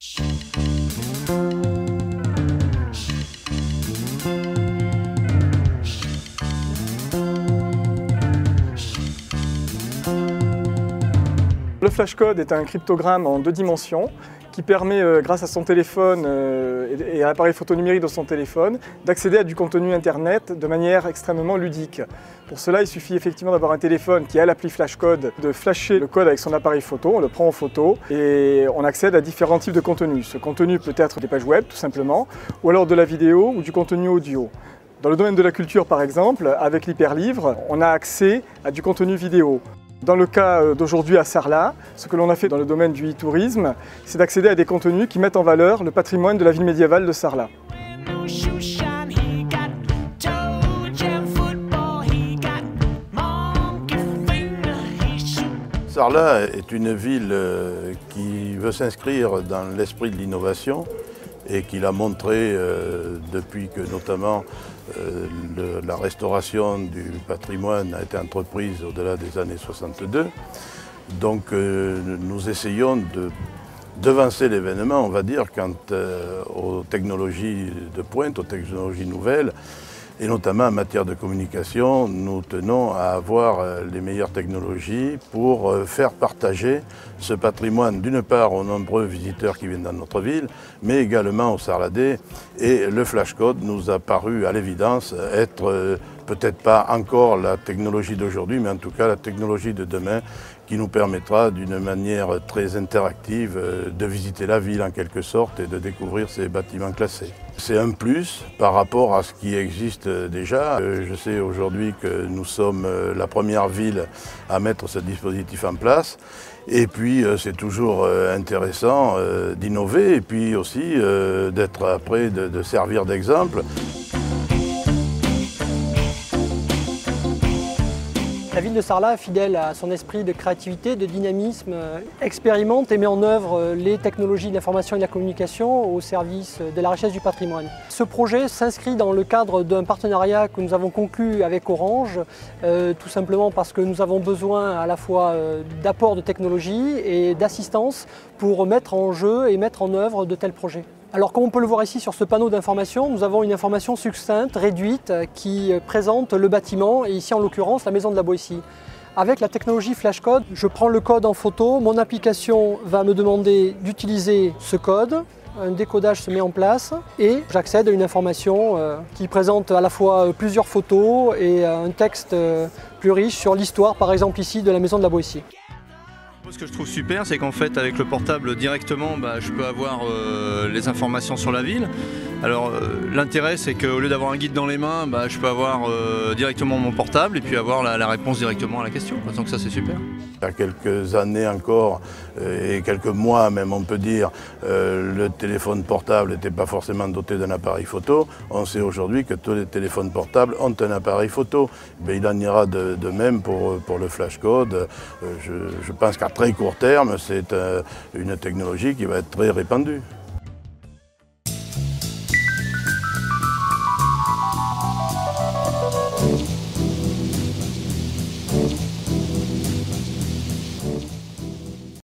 Le flashcode est un cryptogramme en 2 dimensions qui permet, grâce à son téléphone et à l'appareil photo numérique de son téléphone, d'accéder à du contenu Internet de manière extrêmement ludique. Pour cela, il suffit effectivement d'avoir un téléphone qui a l'appli flashcode, de flasher le code avec son appareil photo, on le prend en photo et on accède à différents types de contenus. Ce contenu peut être des pages web tout simplement, ou alors de la vidéo ou du contenu audio. Dans le domaine de la culture par exemple, avec l'hyperlivre, on a accès à du contenu vidéo. Dans le cas d'aujourd'hui à Sarlat, ce que l'on a fait dans le domaine du e-tourisme, c'est d'accéder à des contenus qui mettent en valeur le patrimoine de la ville médiévale de Sarlat. Sarlat est une ville qui veut s'inscrire dans l'esprit de l'innovation et qui l'a montré depuis que notamment la restauration du patrimoine a été entreprise au-delà des années 62. Donc nous essayons de devancer l'événement, on va dire, quant aux technologies de pointe, aux technologies nouvelles. Et notamment en matière de communication, nous tenons à avoir les meilleures technologies pour faire partager ce patrimoine d'une part aux nombreux visiteurs qui viennent dans notre ville, mais également aux Sarladais. Et le flashcode nous a paru à l'évidence être peut-être pas encore la technologie d'aujourd'hui, mais en tout cas la technologie de demain qui nous permettra d'une manière très interactive de visiter la ville en quelque sorte et de découvrir ces bâtiments classés. C'est un plus par rapport à ce qui existe déjà. Je sais aujourd'hui que nous sommes la première ville à mettre ce dispositif en place. Et puis c'est toujours intéressant d'innover et puis aussi d'être après, de servir d'exemple. La ville de Sarlat, fidèle à son esprit de créativité, de dynamisme, expérimente et met en œuvre les technologies de l'information et de la communication au service de la richesse du patrimoine. Ce projet s'inscrit dans le cadre d'un partenariat que nous avons conclu avec Orange, tout simplement parce que nous avons besoin à la fois d'apport de technologie et d'assistance pour mettre en jeu et mettre en œuvre de tels projets. Alors comme on peut le voir ici sur ce panneau d'information, nous avons une information succincte, réduite, qui présente le bâtiment et ici en l'occurrence la maison de la Boétie. Avec la technologie flashcode, je prends le code en photo, mon application va me demander d'utiliser ce code, un décodage se met en place et j'accède à une information qui présente à la fois plusieurs photos et un texte plus riche sur l'histoire par exemple ici de la maison de la Boétie. Ce que je trouve super, c'est qu'en fait avec le portable directement, je peux avoir les informations sur la ville. Alors l'intérêt c'est qu'au lieu d'avoir un guide dans les mains, je peux avoir directement mon portable et puis avoir la réponse directement à la question. Donc ça c'est super. Il y a quelques années encore, et quelques mois même on peut dire, le téléphone portable n'était pas forcément doté d'un appareil photo. On sait aujourd'hui que tous les téléphones portables ont un appareil photo. Il en ira de même pour le flashcode. Je pense qu'à très court terme, c'est une technologie qui va être très répandue.